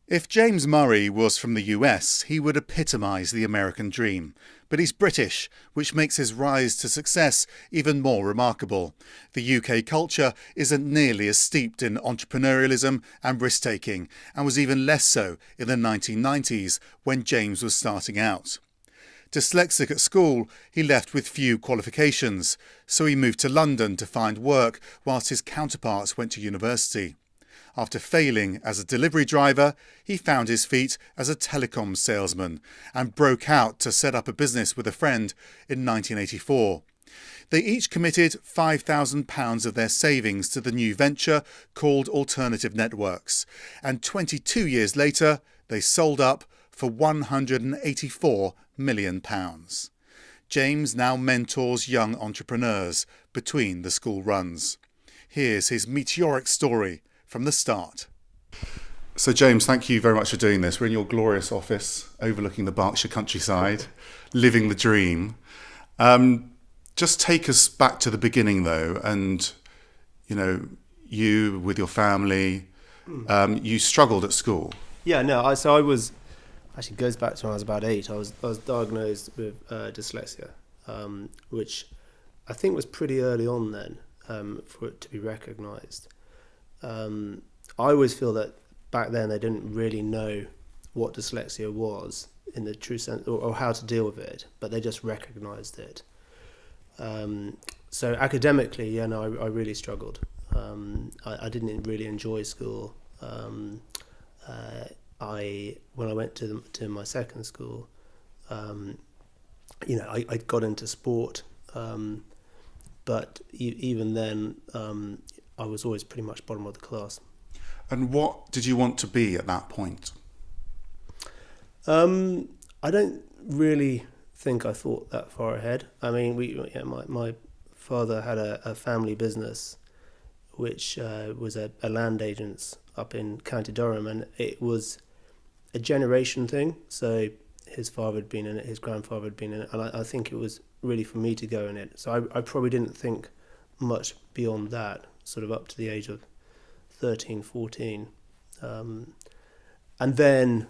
If James Murray was from the US, he would epitomise the American dream. But he's British, which makes his rise to success even more remarkable. The UK culture isn't nearly as steeped in entrepreneurialism and risk-taking, and was even less so in the 1990s when James was starting out. Dyslexic at school, he left with few qualifications, so he moved to London to find work whilst his counterparts went to university. After failing as a delivery driver, he found his feet as a telecoms salesman and broke out to set up a business with a friend in 1984. They each committed £5,000 of their savings to the new venture called Alternative Networks, and 22 years later they sold up for £184 million. James now mentors young entrepreneurs between the school runs. Here's his meteoric story from the start. So James, thank you very much for doing this. We're in your glorious office overlooking the Berkshire countryside, living the dream. Just take us back to the beginning though, and you with your family, you struggled at school. Yeah, no, so I was, actually goes back to when I was about 8. I was diagnosed with dyslexia, which I think was pretty early on then for it to be recognised. I always feel that back then they didn't really know what dyslexia was in the true sense, or how to deal with it, but they just recognised it. So academically, I really struggled. I didn't really enjoy school. When I went to my second school, I got into sport, but even then, I was always pretty much bottom of the class. And what did you want to be at that point? I don't really think I thought that far ahead. I mean, my father had a family business, which was a land agent's up in County Durham, and it was a generation thing. So his father had been in it, his grandfather had been in it, and I think it was really for me to go in it. So I probably didn't think much beyond that, sort of up to the age of 13, 14. And then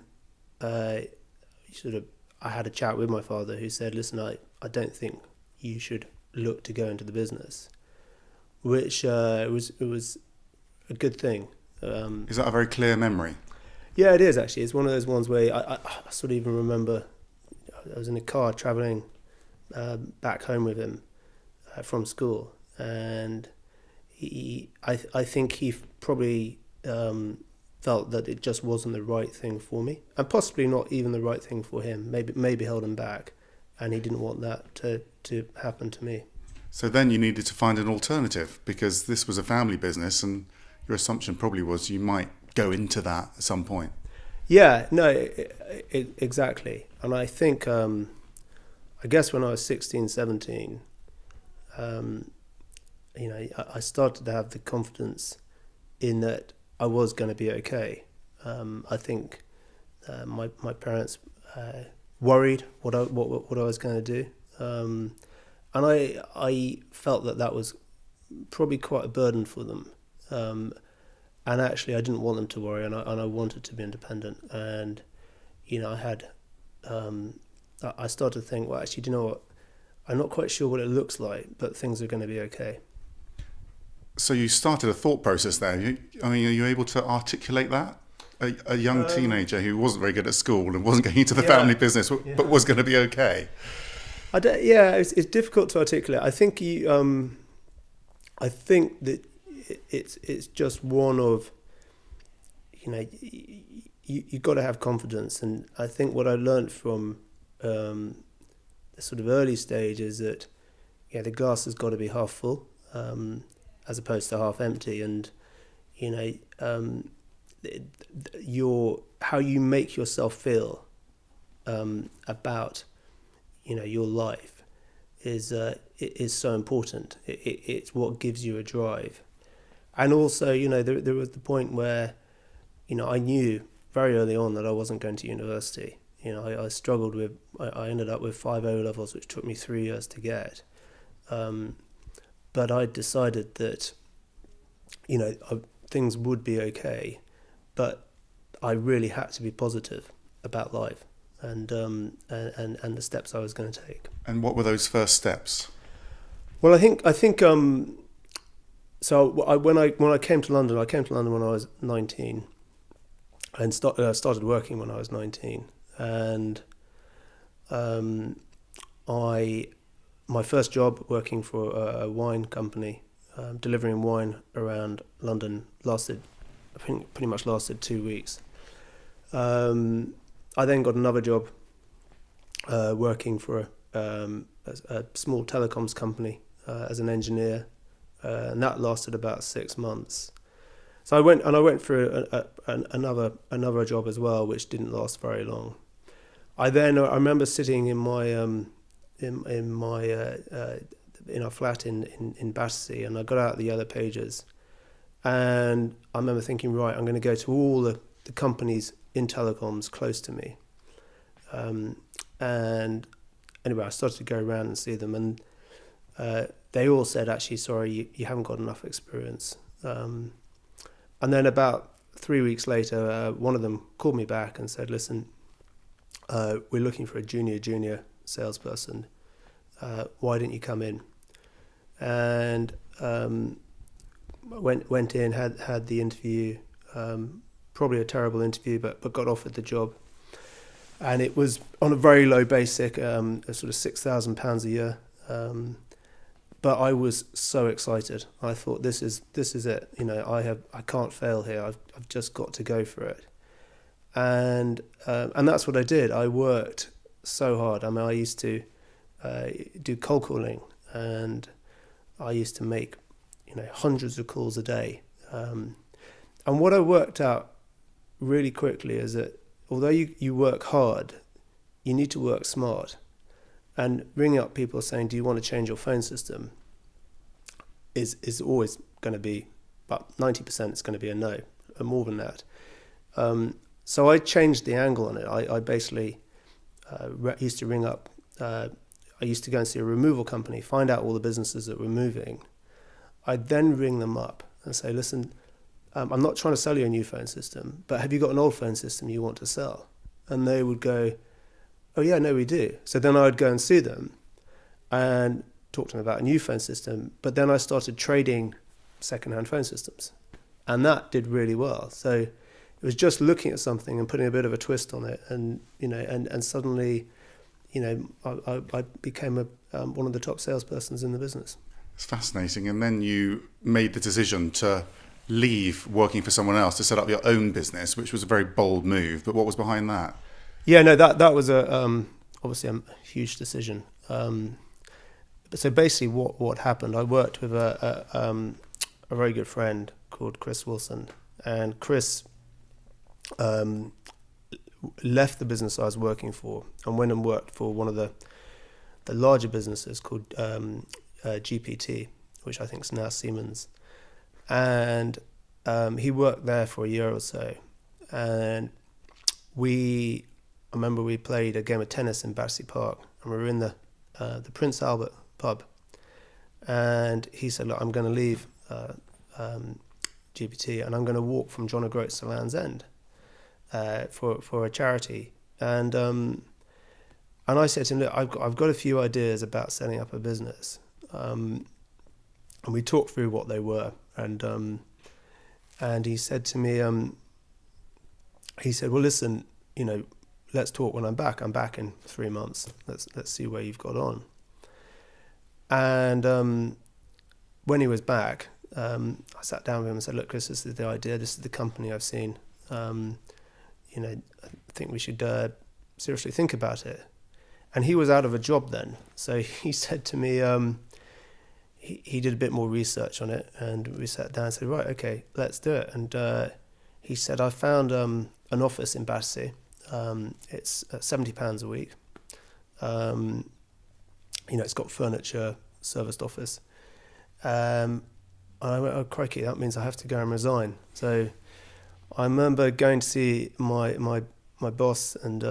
I had a chat with my father who said, listen, I don't think you should look to go into the business, which it was a good thing. Is that a very clear memory? Yeah, it is actually. It's one of those ones where I sort of even remember I was in a car travelling back home with him from school, and I think he probably felt that it just wasn't the right thing for me, and possibly not even the right thing for him. Maybe held him back, and he didn't want that to happen to me. So then you needed to find an alternative, because this was a family business, and your assumption probably was you might go into that at some point. Yeah, no, exactly. And I think, I guess when I was 16, 17, I started to have the confidence in that I was going to be okay. I think my parents worried what I was going to do, and I felt that was probably quite a burden for them. And actually, I didn't want them to worry, and I wanted to be independent. And I started to think, well, actually, do you know what? I'm not quite sure what it looks like, but things are going to be okay. So you started a thought process there. Are you able to articulate that? A young teenager who wasn't very good at school and wasn't going into the family business, but was going to be okay. It's difficult to articulate. I think I think that it's just one of, you got to have confidence. And I think what I learned from the sort of early stage is that the glass has got to be half full, as opposed to half empty. And how you make yourself feel about your life is so important. It's what gives you a drive. And also, there was the point where, I knew very early on that I wasn't going to university. I struggled with, I ended up with 5 O-levels, which took me 3 years to get. But I decided that, things would be okay. But I really had to be positive about life and the steps I was going to take. And what were those first steps? Well, I think so. When I came to London, when I was 19, and started working when I was 19, and my first job working for a wine company, delivering wine around London, pretty much lasted 2 weeks. I then got another job working for a small telecoms company as an engineer, and that lasted about 6 months. So I went for another job as well, which didn't last very long. I remember sitting in my in our flat in Battersea, and I got out the Yellow Pages, and I remember thinking, right, I'm going to go to all the companies in telecoms close to me, and anyway, I started to go around and see them, and they all said, actually, sorry, you haven't got enough experience. And then about 3 weeks later, one of them called me back and said, listen, we're looking for a junior salesperson. Why didn't you come in? And went in, had the interview, probably a terrible interview, but got offered the job. And it was on a very low basic, sort of £6,000 a year. But I was so excited. I thought, this is it. I can't fail here. I've just got to go for it. And that's what I did. I worked so hard. I mean, I used to do cold calling, and I used to make hundreds of calls a day. And what I worked out really quickly is that although you work hard, you need to work smart. And ringing up people saying, do you want to change your phone system, is always going to be, about 90% it's going to be a no, or more than that. So I changed the angle on it. I basically used to ring up, I used to go and see a removal company, find out all the businesses that were moving. I'd then ring them up and say, listen, I'm not trying to sell you a new phone system, but have you got an old phone system you want to sell? And they would go, oh yeah, no, we do. So then I would go and see them and talk to them about a new phone system. But then I started trading second-hand phone systems, and that did really well. So it was just looking at something and putting a bit of a twist on it, and and suddenly, I became one of the top salespersons in the business. It's fascinating. And then you made the decision to leave working for someone else to set up your own business, which was a very bold move. But what was behind that? Yeah, no, that was obviously a huge decision. So basically, what happened? I worked with a very good friend called Chris Wilson, and Chris left the business I was working for and went and worked for one of the larger businesses called GPT, which I think is now Siemens, and he worked there for a year or so, and I remember we played a game of tennis in Battersea Park, and we were in the Prince Albert pub, and he said, look, I'm going to leave GPT, and I'm going to walk from John O'Groats to Land's End for a charity. And I said to him, look, I've got a few ideas about setting up a business, and we talked through what they were, and he said to me, he said, well, listen, let's talk when I'm back. I'm back in 3 months. Let's see where you've got on. And when he was back, I sat down with him and said, look, Chris, this is the idea. This is the company I've seen. I think we should seriously think about it. And he was out of a job then. So he said to me, he did a bit more research on it, and we sat down and said, right, okay, let's do it. And he said, I found an office in Battersea. It's £70 a week. It's got furniture, serviced office. And I went, oh crikey, that means I have to go and resign. So I remember going to see my boss and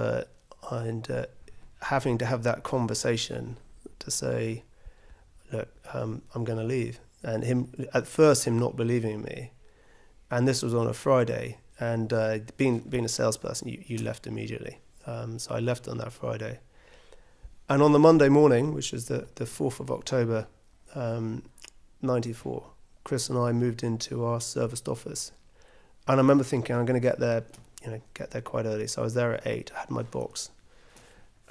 having to have that conversation to say, look, I'm going to leave. And him not believing me. And this was on a Friday. And being a salesperson, you left immediately. So I left on that Friday. And on the Monday morning, which is the 4th of October, 94, Chris and I moved into our serviced office. And I remember thinking, I'm going to get there quite early. So I was there at 8. I had my box.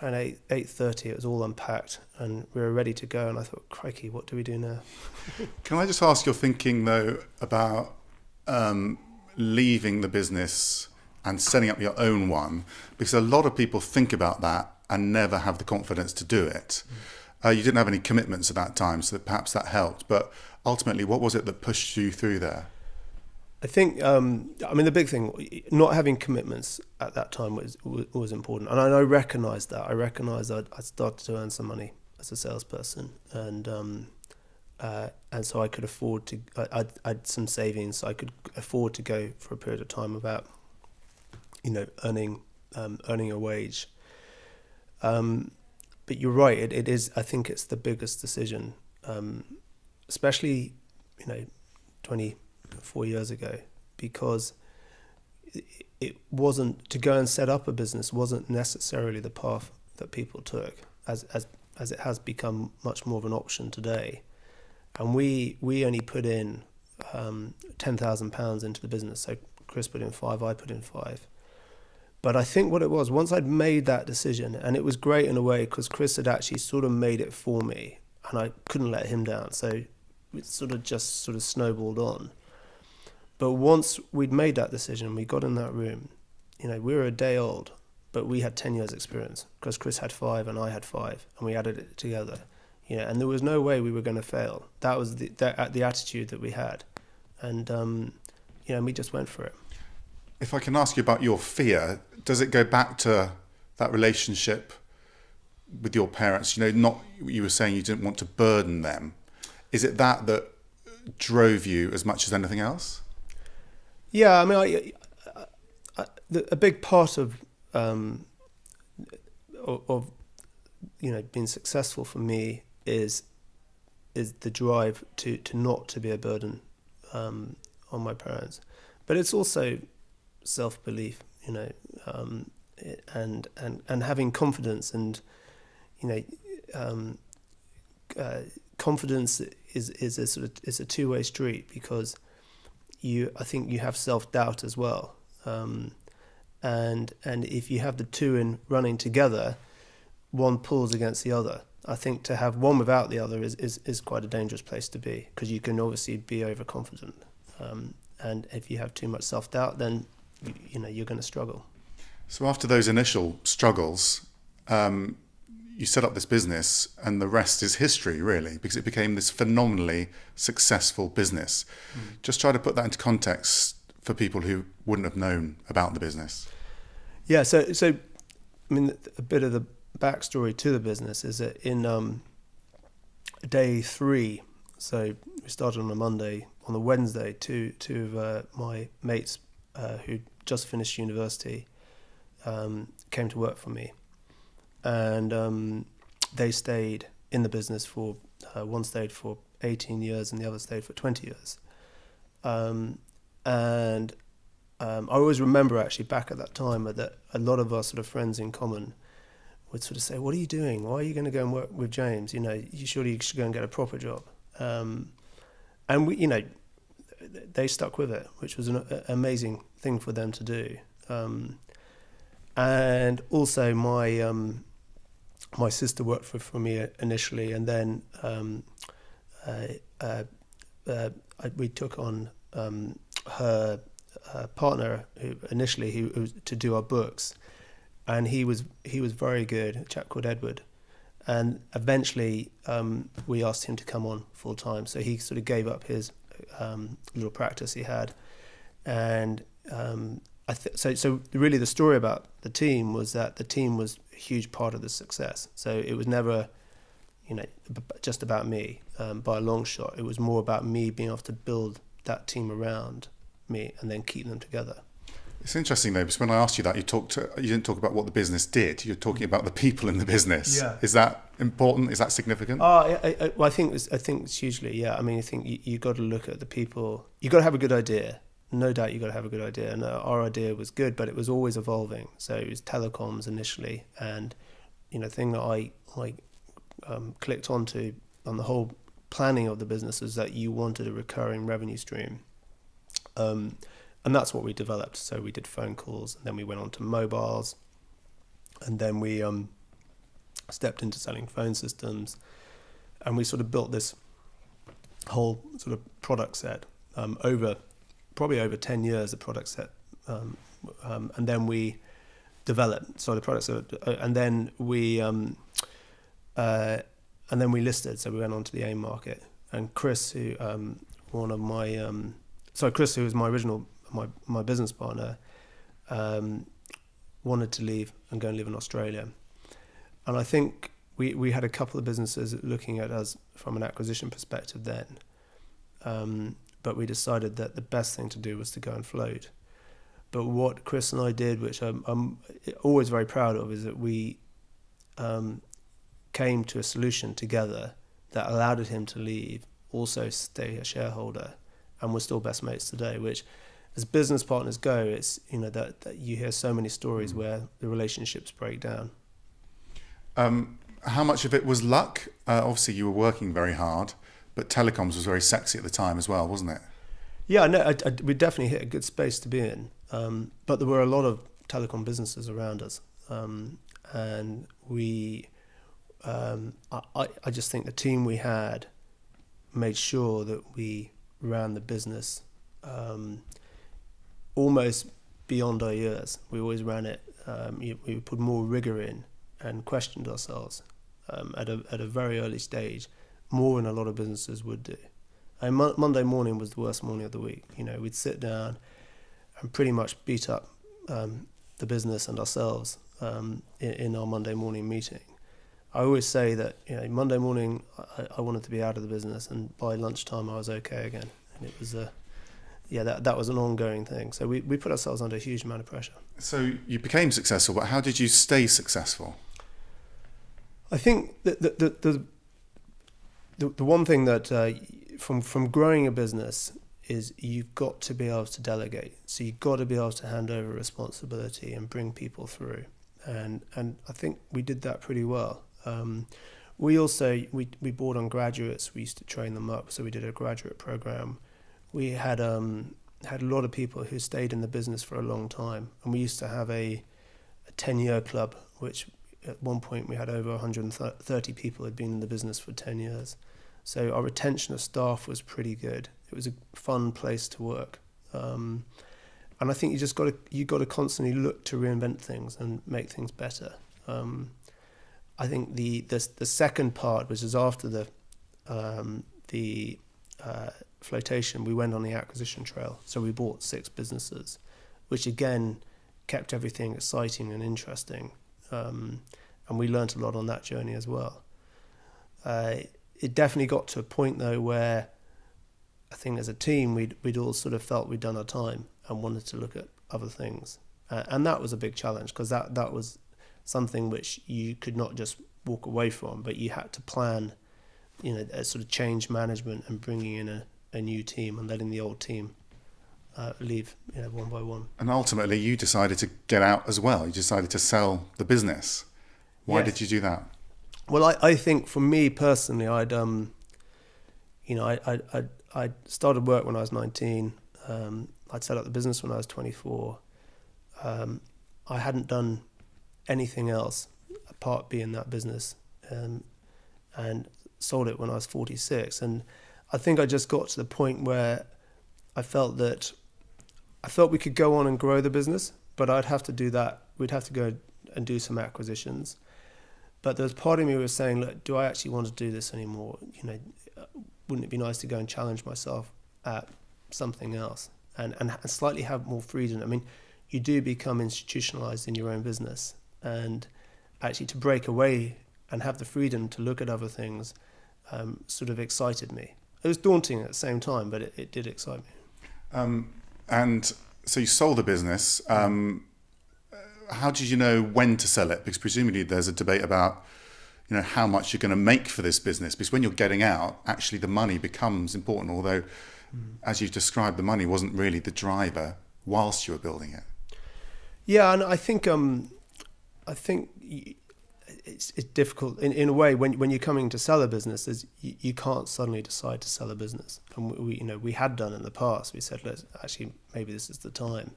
And at 8:30, it was all unpacked, and we were ready to go. And I thought, crikey, what do we do now? Can I just ask your thinking, though, about leaving the business and setting up your own one? Because a lot of people think about that and never have the confidence to do it. You didn't have any commitments at that time, so perhaps that helped. But ultimately, what was it that pushed you through there? I think, the big thing, not having commitments at that time was important. And I recognised that. I recognised I'd started to earn some money as a salesperson. And so I could afford to, I had some savings, so I could afford to go for a period of time without, earning a wage. But you're right, it is, I think it's the biggest decision, especially, 24 years ago, because it wasn't, to go and set up a business wasn't necessarily the path that people took, as it has become much more of an option today. And we only put in £10,000 into the business. So Chris put in 5, I put in 5. But I think what it was, once I'd made that decision, and it was great in a way because Chris had actually sort of made it for me, and I couldn't let him down. So it sort of snowballed on. But once we'd made that decision, we got in that room, we were a day old, but we had 10 years experience because Chris had 5 and I had 5, and we added it together, and there was no way we were going to fail. That was the attitude that we had. And, we just went for it. If I can ask you about your fear, does it go back to that relationship with your parents? Not, you were saying you didn't want to burden them. Is it that drove you as much as anything else? Yeah, a big part of being successful for me is the drive to not to be a burden on my parents, but it's also self-belief, and having confidence, and confidence is a two-way street, because I think you have self-doubt as well, and if you have the two in running together, one pulls against the other. I think to have one without the other is quite a dangerous place to be, because you can obviously be overconfident, and if you have too much self-doubt, then you're going to struggle. So after those initial struggles, you set up this business, and the rest is history, really, because it became this phenomenally successful business. Just try to put that into context for people who wouldn't have known about the business. Yeah, so a bit of the backstory to the business is that in day 3, so we started on a Monday, on the Wednesday, two of my mates who just finished university came to work for me, and they stayed in the business for one stayed for 18 years and the other stayed for 20 years, and I always remember actually back at that time that a lot of our sort of friends in common would sort of say, "What are you doing? Why are you going to go and work with James? You surely should go and get a proper job." And we, they stuck with it, which was an amazing thing for them to do. And also my sister worked for me initially, and then we took on her partner who to do our books, and he was very good, a chap called Edward, and eventually we asked him to come on full time, so he sort of gave up his little practice he had, and so really the story about the team was that the team was a huge part of the success. So it was never just about me by a long shot. It was more about me being able to build that team around me and then keep them together. It's interesting though, because when I asked you that, you didn't talk about what the business did. You're talking about the people in the business. Yeah. Is that important? Is that significant? I think it's hugely. Yeah, I think you got to look at the people. You got to have a good idea, no doubt you got to have a good idea. And our idea was good, but it was always evolving. So it was telecoms initially, and the thing that I clicked onto on the whole planning of the business is that you wanted a recurring revenue stream, and that's what we developed. So we did phone calls, and then we went on to mobiles, and then we stepped into selling phone systems, and we sort of built this whole sort of product set over 10 years. The product set, and then we developed. So the products, and then we listed. So we went on to the AIM market. And Chris, who Chris, who was my original my business partner, wanted to leave and go and live in Australia. And I think we had a couple of businesses looking at us from an acquisition perspective then. But we decided that the best thing to do was to go and float. But what Chris and I did, which I'm always very proud of, is that we came to a solution together that allowed him to leave, also stay a shareholder, and we're still best mates today, which as business partners go, it's that you hear so many stories where the relationships break down. How much of it was luck? Obviously you were working very hard, but telecoms was very sexy at the time as well, wasn't it? Yeah, no, we definitely hit a good space to be in. But there were a lot of telecom businesses around us. And we, I just think the team we had made sure that we ran the business almost beyond our years. We always ran it, we put more rigor in and questioned ourselves at a very early stage, more than a lot of businesses would do. And Monday morning was the worst morning of the week. We'd sit down and pretty much beat up the business and ourselves in our Monday morning meeting. I always say that Monday morning I wanted to be out of the business, and by lunchtime I was okay again. And it was that was an ongoing thing. So we put ourselves under a huge amount of pressure. So you became successful, but how did you stay successful? I think that the one thing that from growing a business is you've got to be able to delegate. So you've got to be able to hand over responsibility and bring people through. And I think we did that pretty well. We also, we brought on graduates. We used to train them up. So we did a graduate program. We had a lot of people who stayed in the business for a long time. And we used to have a 10-year club, which at one point we had over 130 people who had been in the business for 10 years. So our retention of staff was pretty good. It was a fun place to work. And I think you got to constantly look to reinvent things and make things better. I think the second part, which is after the flotation, we went on the acquisition trail. So we bought 6 businesses, which again kept everything exciting and interesting. And we learnt a lot on that journey as well. It definitely got to a point though where I think as a team we'd all sort of felt we'd done our time and wanted to look at other things, and that was a big challenge, because that was something which you could not just walk away from, but you had to plan, a sort of change management and bringing in a new team and letting the old team leave one by one. And ultimately you decided to get out as well. You decided to sell the business. Why did you do that? Well, I think for me personally, I started work when I was 19. I'd set up the business when I was 24. I hadn't done anything else apart being that business, and sold it when I was 46. And I think I just got to the point where I felt we could go on and grow the business, but I'd have to do that. We'd have to go and do some acquisitions. But there's part of me was saying, look, do I actually want to do this anymore? Wouldn't it be nice to go and challenge myself at something else and slightly have more freedom? I mean, you do become institutionalized in your own business, and actually to break away and have the freedom to look at other things sort of excited me. It was daunting at the same time, but it did excite me. And so you sold the business. How did you know when to sell it? Because presumably there's a debate about, how much you're going to make for this business, because when you're getting out, actually the money becomes important, although as you've described, the money wasn't really the driver whilst you were building it. Yeah, and I think it's difficult in a way when you're coming to sell a business. Is you can't suddenly decide to sell a business, and we had done in the past. We said, let's actually, maybe this is the time,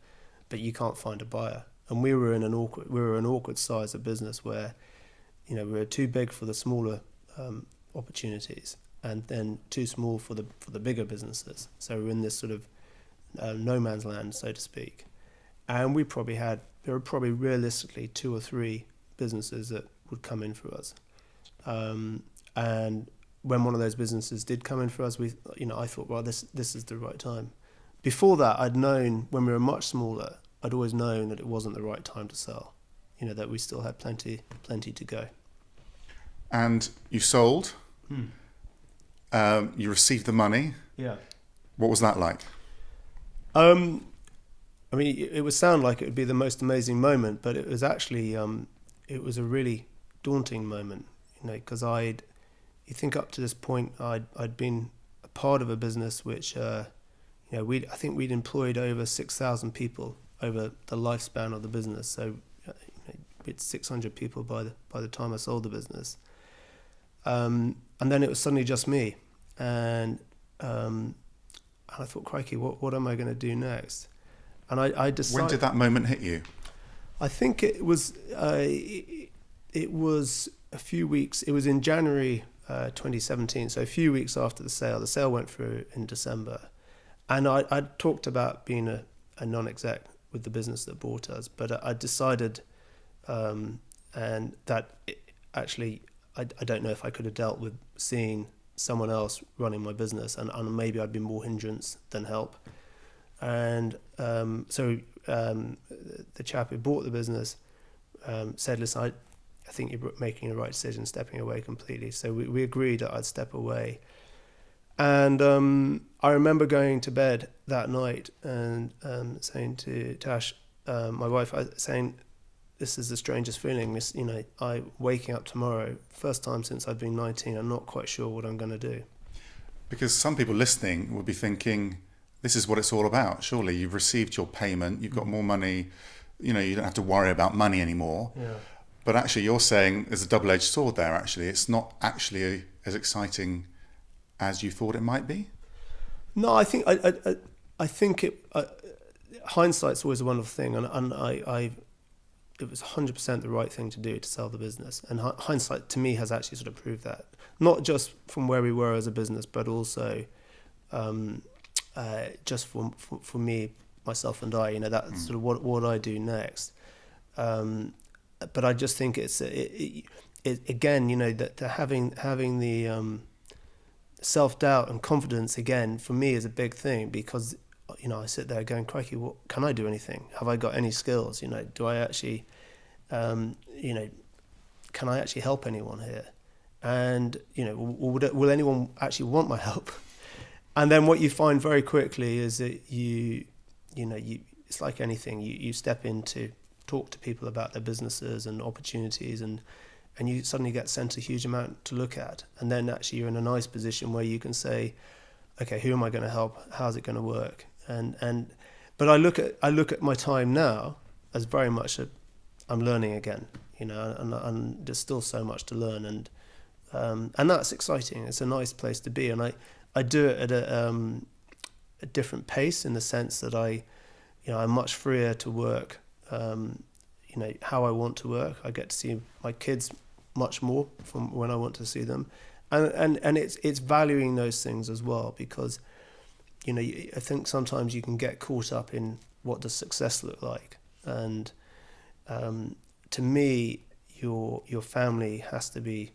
but you can't find a buyer, and we were an awkward size of business where we were too big for the smaller opportunities, and then too small for the bigger businesses. So we're in this sort of no man's land, so to speak. And there were probably realistically 2 or 3 businesses that would come in for us. And when one of those businesses did come in for us, I thought, well, this is the right time. Before that, I'd known, when we were much smaller, I'd always known that it wasn't the right time to sell. That we still had plenty to go. And you sold. You received the money. Yeah. What was that like? It would sound like it would be the most amazing moment, but it was actually, it was a really daunting moment, because you think up to this point, I'd been a part of a business which, I think we'd employed over 6,000 people over the lifespan of the business. So it's 600 people by the time I sold the business. And then it was suddenly just me. And I thought, crikey, what am I going to do next? And I decided... When did that moment hit you? I think it was a few weeks. It was in January 2017, so a few weeks after the sale. The sale went through in December. And I'd talked about being a non-exec with the business that bought us, but I decided and that actually I don't know if I could have dealt with seeing someone else running my business, and maybe I'd be more hindrance than help. And so the chap who bought the business said, listen, I think you're making the right decision, stepping away completely. So we agreed that I'd step away. And I remember going to bed that night and saying to Tash, my wife, saying, this is the strangest feeling. I waking up tomorrow, first time since I've been 19, I'm not quite sure what I'm going to do. Because some people listening would be thinking, this is what it's all about. Surely you've received your payment, you've got more money, you don't have to worry about money anymore. Yeah. But actually you're saying there's a double-edged sword there, actually. It's not actually as exciting as you thought it might be? No, I think hindsight's always a wonderful thing, and it was 100% the right thing to do to sell the business. And hindsight, to me, has actually sort of proved that. Not just from where we were as a business, but also just for me, myself and I, that's sort of what I do next. But I just think it's again, that having the self-doubt and confidence, again, for me is a big thing, because I sit there going, crikey, what can I do? Anything? Have I got any skills? Do I actually can I actually help anyone here? And will anyone actually want my help? And then what you find very quickly is that you it's like anything, you step in to talk to people about their businesses and opportunities, and you suddenly get sent a huge amount to look at, and then actually you're in a nice position where you can say, okay, who am I going to help? How's it going to work? But I look at my time now as very much I'm learning again, and there's still so much to learn, and that's exciting. It's a nice place to be, and I do it at a different pace, in the sense that I'm much freer to work, how I want to work. I get to see my kids much more from when I want to see them, and it's valuing those things as well, because I think sometimes you can get caught up in what does success look like, and to me your family has to be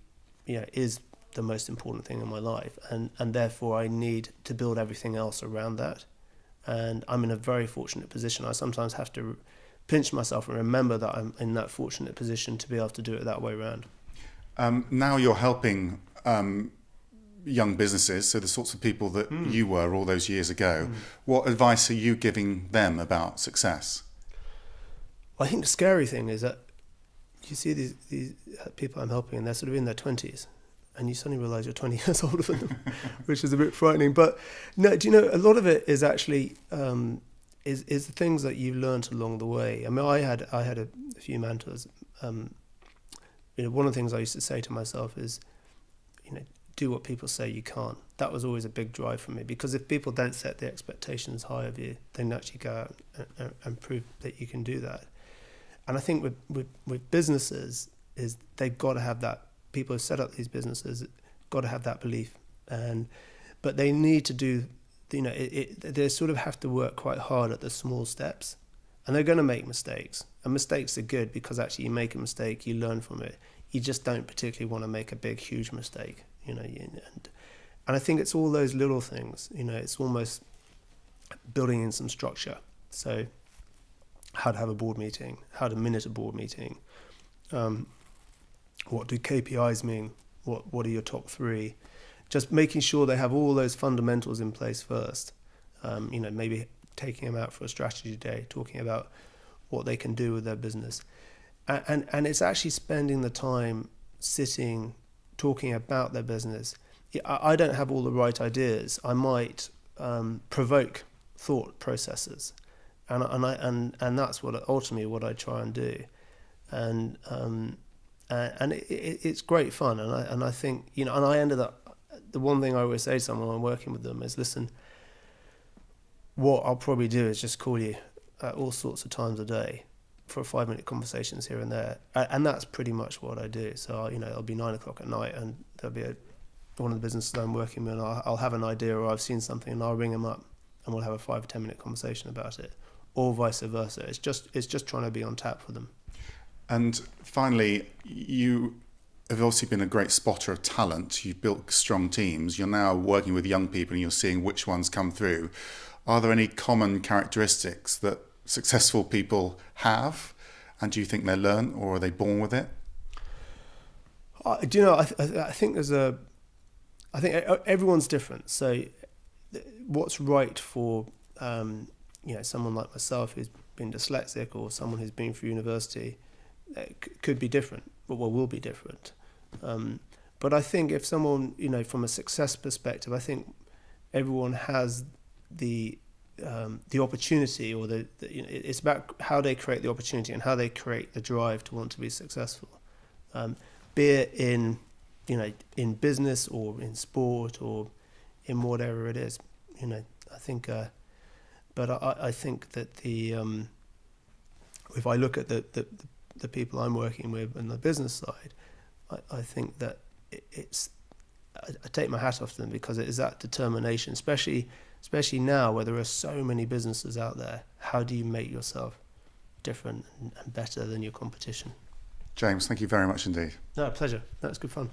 is the most important thing in my life, and therefore I need to build everything else around that. And I'm in a very fortunate position. I sometimes have to pinch myself and remember that I'm in that fortunate position to be able to do it that way around. Now you're helping young businesses, so the sorts of people that you were all those years ago. What advice are you giving them about success? Well, I think the scary thing is that you see these people I'm helping, and they're sort of in their 20s, and you suddenly realise you're 20 years older than them, which is a bit frightening. But no, do you know, a lot of it is actually is the things that you've learned along the way. I mean, I had a few mentors. One of the things I used to say to myself is, do what people say you can't. That was always a big drive for me, because if people don't set the expectations high of you, then actually go out and prove that you can do that. And I think with businesses is they've got to have that. People who set up these businesses got to have that belief, but they need to do. They sort of have to work quite hard at the small steps, and they're going to make mistakes. And mistakes are good, because actually you make a mistake, you learn from it. You just don't particularly want to make a big, huge mistake, And I think it's all those little things. It's almost building in some structure. So, how to have a board meeting, how to minute a board meeting. What do KPIs mean? What are your top 3? Just making sure they have all those fundamentals in place first. Maybe taking them out for a strategy day, talking about what they can do with their business. And it's actually spending the time sitting, talking about their business. I don't have all the right ideas. I might provoke thought processes, and that's what ultimately what I try and do, and it's great fun. And I think and I ended up. The one thing I always say to someone when I'm working with them is, listen, what I'll probably do is just call you at all sorts of times a day for 5-minute conversations here and there, and that's pretty much what I do. So it'll be 9:00 at night, and there'll be one of the businesses I'm working with, and I'll have an idea, or I've seen something, and I'll ring them up, and we'll have a 5 or 10 minute conversation about it, or vice versa. It's just trying to be on tap for them. And finally, you have obviously been a great spotter of talent. You've built strong teams. You're now working with young people, and you're seeing which ones come through. Are there any common characteristics that successful people have, and do you think they learn, or are they born with it? I think I think everyone's different. So what's right for someone like myself who's been dyslexic, or someone who's been through university, could be different, but will be different. But I think if someone, from a success perspective, I think everyone has the opportunity, or it's about how they create the opportunity and how they create the drive to want to be successful, be it in business or in sport or in whatever it is. I think, but I think that if I look at the people I'm working with on the business side, I think that I take my hat off to them, because it is that determination, especially now where there are so many businesses out there. How do you make yourself different and better than your competition? James, thank you very much indeed. No, pleasure. That's good fun.